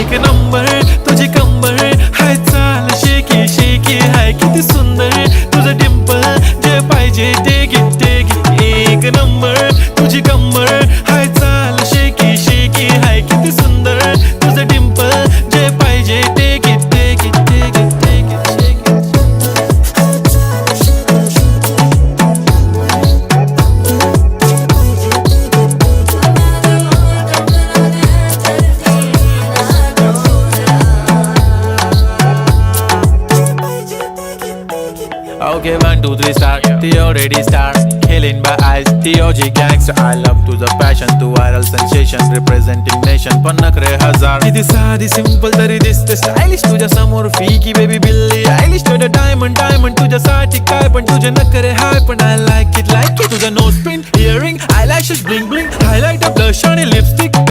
एक नंबर तुझी कंबर हाय चाल शेकी शेकी हाय किती सुंदर तुझं डिंपल जे पाहिजे ते घे एक नंबर तुझी कंबर हाय चाल शेकी शेकी हाय किती सुंदर तुझं डिंपल जे पाहिजे ते घे Okay, 1, 2, 3 start. The already start. Killing by eyes. The OG gangster. I love to the passion, to viral sensation, representing nation. पण नखरे हजार. किती साधी simple तरी दिसते stylish. तुझ्या समोर फीकी baby बिल्ली आयलिश. तुझं diamond तुझ्यासाठी काय पण तुझे नखरे हाय पण I like it. तुझं nose pin, earring, eyelashes bling bling, highlighter, blush आणि lipstick.